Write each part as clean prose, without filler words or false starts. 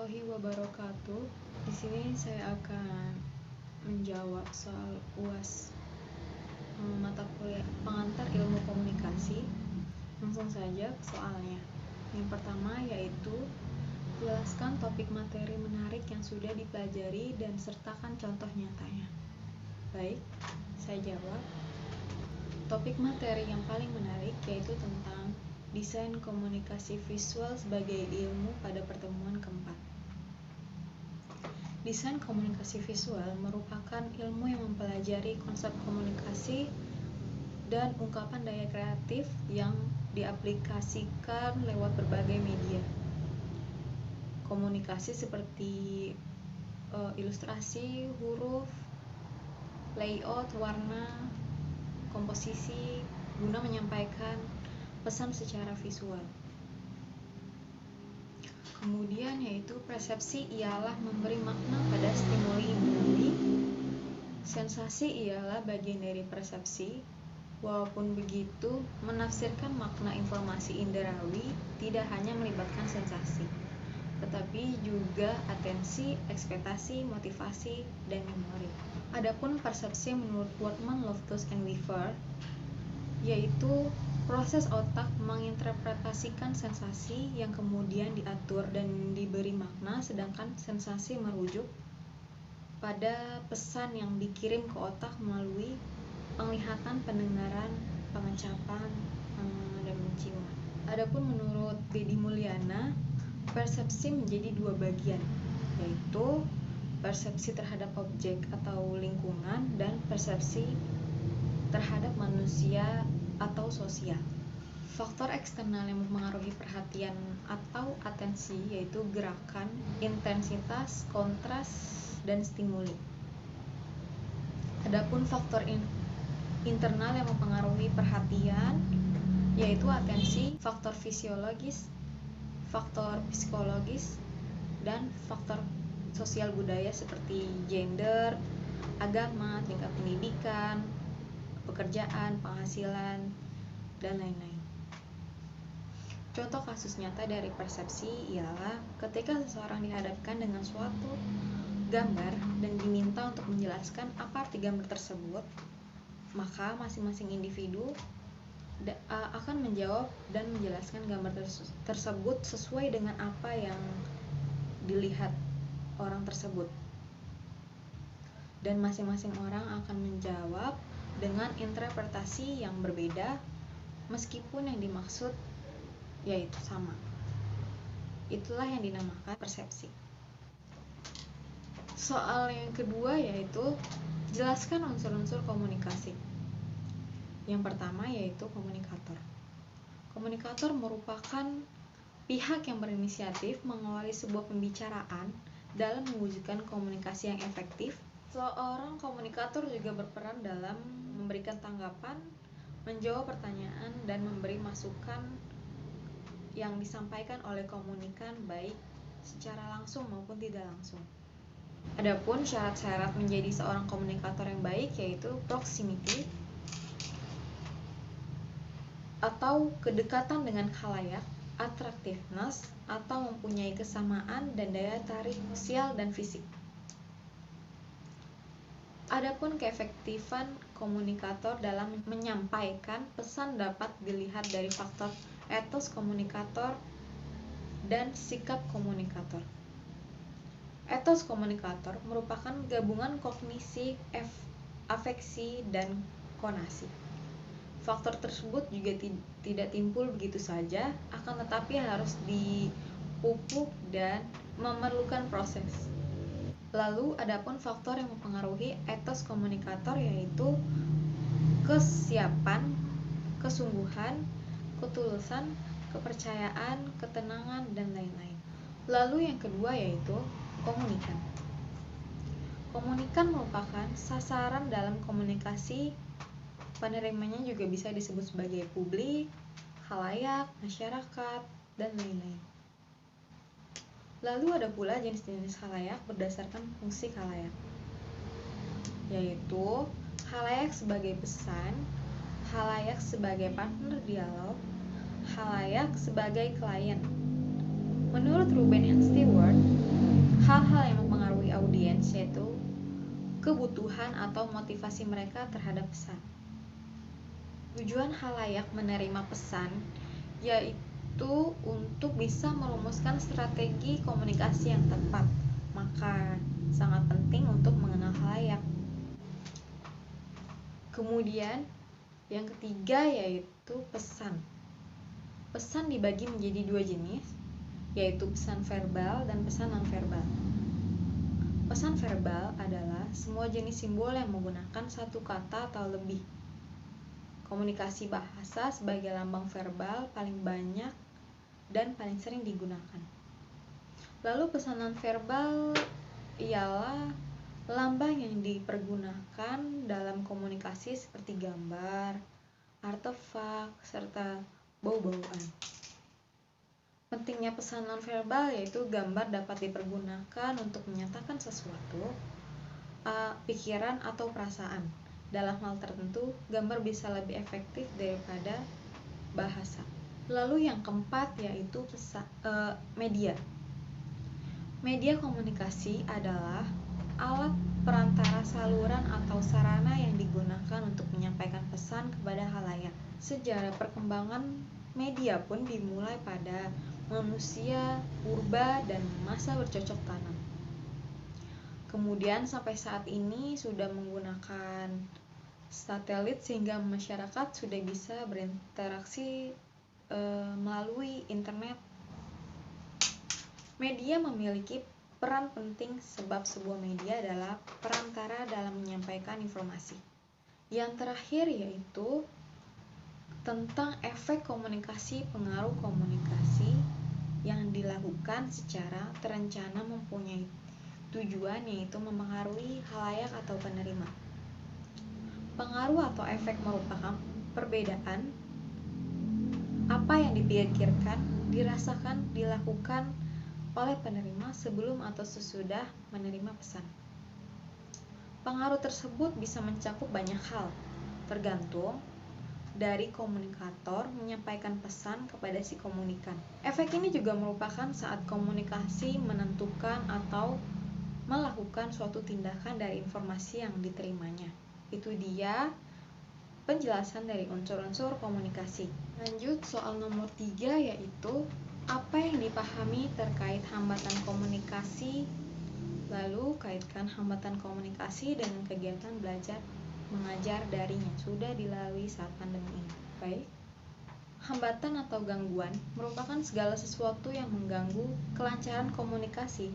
warahmatullahi wabarakatuh. Di sini saya akan menjawab soal UAS mata kuliah pengantar ilmu komunikasi. Langsung saja ke soalnya. Yang pertama yaitu jelaskan topik materi menarik yang sudah dipelajari dan sertakan contoh nyatanya. Baik, saya jawab. Topik materi yang paling menarik yaitu tentang desain komunikasi visual sebagai ilmu pada pertemuan keempat. Desain komunikasi visual merupakan ilmu yang mempelajari konsep komunikasi dan ungkapan daya kreatif yang diaplikasikan lewat berbagai media komunikasi seperti ilustrasi, huruf, layout, warna, komposisi guna menyampaikan pesan secara visual. Kemudian yaitu persepsi ialah memberi makna pada stimuli indrawi. Sensasi ialah bagian dari persepsi. Walaupun begitu, menafsirkan makna informasi indrawi tidak hanya melibatkan sensasi, tetapi juga atensi, ekspektasi, motivasi, dan memori. Adapun persepsi menurut Wortmann, Loftus, and Weaver yaitu proses otak menginterpretasikan sensasi yang kemudian diatur dan diberi makna, sedangkan sensasi merujuk pada pesan yang dikirim ke otak melalui penglihatan, pendengaran, pengecapan, dan penciuman. Adapun menurut Deddy Mulyana, persepsi menjadi dua bagian, yaitu persepsi terhadap objek atau lingkungan dan persepsi terhadap manusia atau sosial. Faktor eksternal yang mempengaruhi perhatian atau atensi yaitu gerakan, intensitas, kontras, dan stimuli. Adapun faktor internal yang mempengaruhi perhatian yaitu atensi, faktor fisiologis, faktor psikologis, dan faktor sosial budaya seperti gender, agama, tingkat pendidikan, pekerjaan, penghasilan, dan lain-lain. Contoh kasus nyata dari persepsi ialah ketika seseorang dihadapkan dengan suatu gambar dan diminta untuk menjelaskan apa arti gambar tersebut, maka masing-masing individu akan menjawab dan menjelaskan gambar tersebut sesuai dengan apa yang dilihat orang tersebut. Dan masing-masing orang akan menjawab dengan interpretasi yang berbeda meskipun yang dimaksud yaitu sama. Itulah yang dinamakan persepsi. Soal yang kedua yaitu jelaskan unsur-unsur komunikasi. Yang pertama yaitu komunikator. Komunikator merupakan pihak yang berinisiatif mengawali sebuah pembicaraan dalam mewujudkan komunikasi yang efektif. Seorang komunikator juga berperan dalam memberikan tanggapan, menjawab pertanyaan, dan memberi masukan yang disampaikan oleh komunikan baik secara langsung maupun tidak langsung. Adapun syarat-syarat menjadi seorang komunikator yang baik yaitu proximity atau kedekatan dengan khalayak, attractiveness atau mempunyai kesamaan dan daya tarik sosial dan fisik. Adapun keefektifan komunikator dalam menyampaikan pesan dapat dilihat dari faktor etos komunikator dan sikap komunikator. Etos komunikator merupakan gabungan kognisi, afeksi, dan konasi. Faktor tersebut juga tidak timbul begitu saja, akan tetapi harus dipupuk dan memerlukan proses. Lalu adapun faktor yang mempengaruhi etos komunikator yaitu kesiapan, kesungguhan, ketulusan, kepercayaan, ketenangan, dan lain-lain. Lalu yang kedua yaitu komunikan. Komunikan merupakan sasaran dalam komunikasi. Penerimanya juga bisa disebut sebagai publik, khalayak, masyarakat, dan lain-lain. Lalu ada pula jenis-jenis khalayak berdasarkan fungsi khalayak, yaitu khalayak sebagai pesan, khalayak sebagai partner dialog, khalayak sebagai klien. Menurut Ruben and Stewart, hal-hal yang mempengaruhi audiens, yaitu kebutuhan atau motivasi mereka terhadap pesan. Tujuan khalayak menerima pesan yaitu untuk bisa merumuskan strategi komunikasi yang tepat. Maka sangat penting untuk mengenal khalayak. Kemudian yang ketiga yaitu pesan. Pesan dibagi menjadi dua jenis, yaitu pesan verbal dan pesan nonverbal. Pesan verbal adalah semua jenis simbol yang menggunakan satu kata atau lebih. Komunikasi bahasa sebagai lambang verbal paling banyak dan paling sering digunakan. Lalu pesan nonverbal ialah lambang yang dipergunakan dalam komunikasi seperti gambar, artefak, serta bau-bauan. Pentingnya pesan nonverbal yaitu gambar dapat dipergunakan untuk menyatakan sesuatu, pikiran atau perasaan. Dalam hal tertentu, gambar bisa lebih efektif daripada bahasa. Lalu yang keempat yaitu media. Media komunikasi adalah alat perantara saluran atau sarana yang digunakan untuk menyampaikan pesan kepada khalayak. Sejarah perkembangan media pun dimulai pada manusia purba dan masa bercocok tanam. Kemudian sampai saat ini sudah menggunakan satelit sehingga masyarakat sudah bisa berinteraksi melalui internet. Media memiliki peran penting sebab sebuah media adalah perantara dalam menyampaikan informasi. Yang terakhir yaitu tentang efek komunikasi. Pengaruh komunikasi yang dilakukan secara terencana mempunyai tujuan, yaitu mempengaruhi khalayak atau penerima. Pengaruh atau efek merupakan perbedaan apa yang dipikirkan, dirasakan, dilakukan oleh penerima sebelum atau sesudah menerima pesan. Pengaruh tersebut bisa mencakup banyak hal, tergantung dari komunikator menyampaikan pesan kepada si komunikan. Efek ini juga merupakan saat komunikasi menentukan atau melakukan suatu tindakan dari informasi yang diterimanya. Itu dia penjelasan dari unsur-unsur komunikasi. Lanjut soal nomor 3 yaitu apa yang dipahami terkait hambatan komunikasi. Lalu kaitkan hambatan komunikasi dengan kegiatan belajar mengajar daring yang sudah dilalui saat pandemi ini. Baik. Hambatan atau gangguan merupakan segala sesuatu yang mengganggu kelancaran komunikasi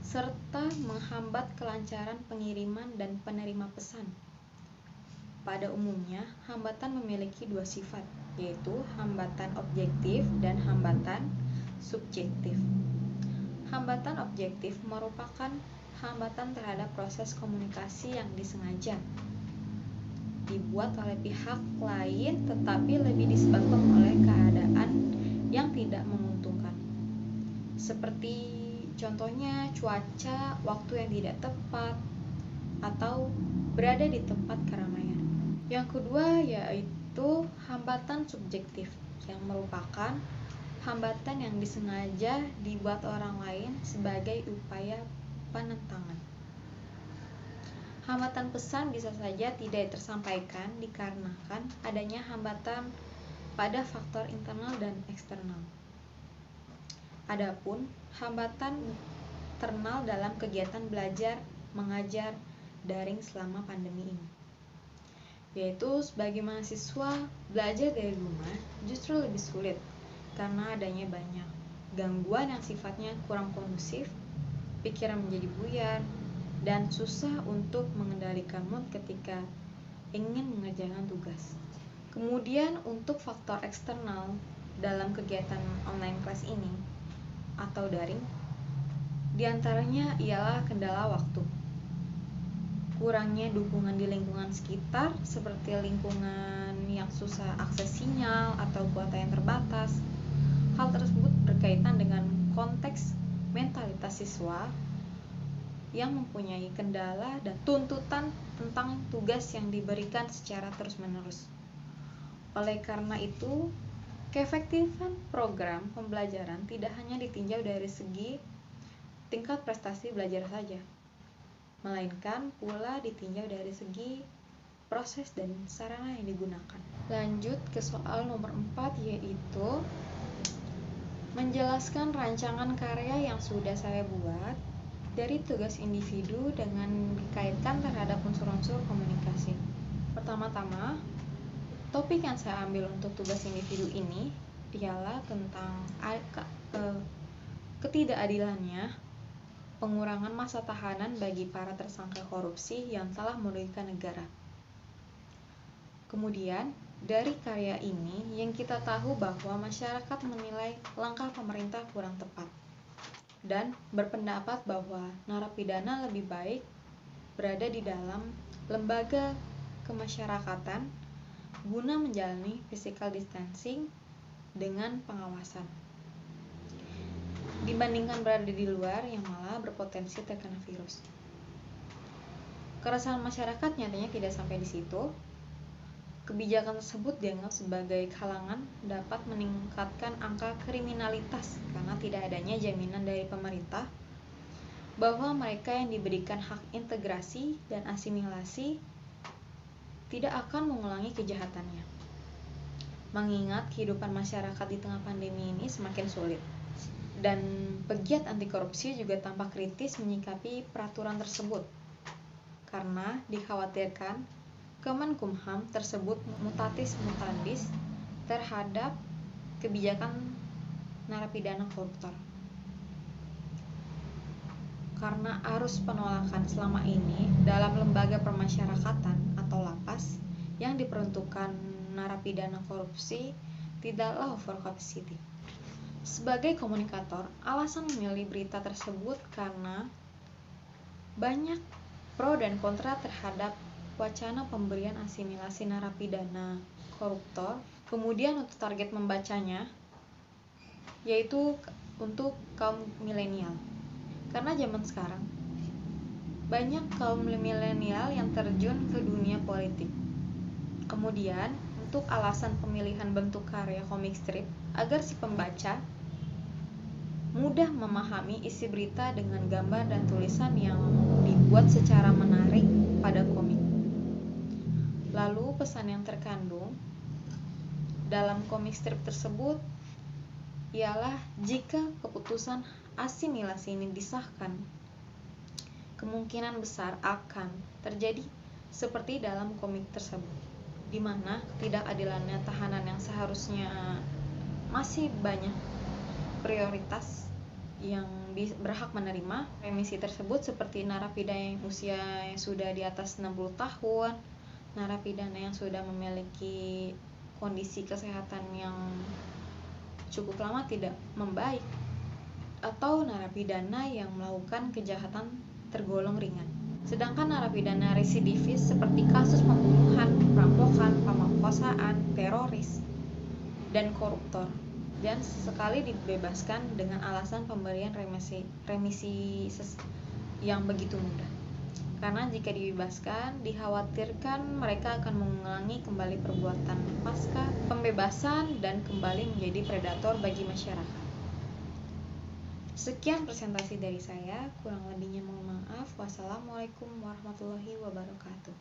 serta menghambat kelancaran pengiriman dan penerima pesan. Pada umumnya, hambatan memiliki dua sifat, yaitu hambatan objektif dan hambatan subjektif. Hambatan objektif merupakan hambatan terhadap proses komunikasi yang disengaja dibuat oleh pihak lain tetapi lebih disebabkan oleh keadaan yang tidak menguntungkan. Seperti contohnya cuaca, waktu yang tidak tepat, atau berada di tempat keramaian. Yang kedua yaitu hambatan subjektif, yang merupakan hambatan yang disengaja dibuat orang lain sebagai upaya penentangan. Hambatan pesan bisa saja tidak tersampaikan dikarenakan adanya hambatan pada faktor internal dan eksternal. Adapun hambatan internal dalam kegiatan belajar mengajar daring selama pandemi ini, yaitu sebagai mahasiswa belajar dari rumah justru lebih sulit karena adanya banyak gangguan yang sifatnya kurang kondusif, pikiran menjadi buyar, dan susah untuk mengendalikan mood ketika ingin mengerjakan tugas. Kemudian untuk faktor eksternal dalam kegiatan online class ini atau daring, diantaranya ialah kendala waktu, kurangnya dukungan di lingkungan sekitar seperti lingkungan yang susah akses sinyal atau kuota yang terbatas. Hal tersebut berkaitan dengan konteks mentalitas siswa yang mempunyai kendala dan tuntutan tentang tugas yang diberikan secara terus-menerus. Oleh karena itu, keefektifan program pembelajaran tidak hanya ditinjau dari segi tingkat prestasi belajar saja, melainkan pula ditinjau dari segi proses dan sarana yang digunakan. Lanjut ke soal nomor 4, yaitu menjelaskan rancangan karya yang sudah saya buat dari tugas individu dengan dikaitkan terhadap unsur-unsur komunikasi. Pertama-tama, topik yang saya ambil untuk tugas individu ini ialah tentang ketidakadilannya pengurangan masa tahanan bagi para tersangka korupsi yang telah merugikan negara. Kemudian, dari karya ini yang kita tahu bahwa masyarakat menilai langkah pemerintah kurang tepat dan berpendapat bahwa narapidana lebih baik berada di dalam lembaga kemasyarakatan guna menjalani physical distancing dengan pengawasan, dibandingkan berada di luar yang malah berpotensi terkena virus. Keresahan masyarakat nyatanya tidak sampai di situ. Kebijakan tersebut dianggap sebagai halangan dapat meningkatkan angka kriminalitas karena tidak adanya jaminan dari pemerintah bahwa mereka yang diberikan hak integrasi dan asimilasi tidak akan mengulangi kejahatannya. Mengingat kehidupan masyarakat di tengah pandemi ini semakin sulit, dan pegiat anti korupsi juga tampak kritis menyikapi peraturan tersebut karena dikhawatirkan Kemenkumham tersebut mutatis mutandis terhadap kebijakan narapidana koruptor. Karena arus penolakan selama ini dalam lembaga permasyarakatan atau lapas yang diperuntukkan narapidana korupsi tidaklah over capacity. Sebagai komunikator, alasan memilih berita tersebut karena banyak pro dan kontra terhadap wacana pemberian asimilasi narapidana koruptor. Kemudian untuk target membacanya yaitu untuk kaum milenial. Karena zaman sekarang banyak kaum milenial yang terjun ke dunia politik. Kemudian untuk alasan pemilihan bentuk karya komik strip agar si pembaca mudah memahami isi berita dengan gambar dan tulisan yang dibuat secara menarik pada komik. Lalu pesan yang terkandung dalam komik strip tersebut ialah jika keputusan asimilasi ini disahkan, kemungkinan besar akan terjadi seperti dalam komik tersebut, di mana ketidakadilannya tahanan yang seharusnya masih banyak prioritas yang berhak menerima remisi tersebut, seperti narapidana yang usia sudah di atas 60 tahun, narapidana yang sudah memiliki kondisi kesehatan yang cukup lama tidak membaik, atau narapidana yang melakukan kejahatan tergolong ringan. Sedangkan narapidana residivis seperti kasus pembunuhan, perampokan, pemerkosaan, teroris, dan koruptor dan sekali dibebaskan dengan alasan pemberian remisi yang begitu mudah. Karena jika dibebaskan, dikhawatirkan mereka akan mengulangi kembali perbuatan pasca pembebasan dan kembali menjadi predator bagi masyarakat. Sekian presentasi dari saya, kurang lebihnya mohon maaf. Wassalamualaikum warahmatullahi wabarakatuh.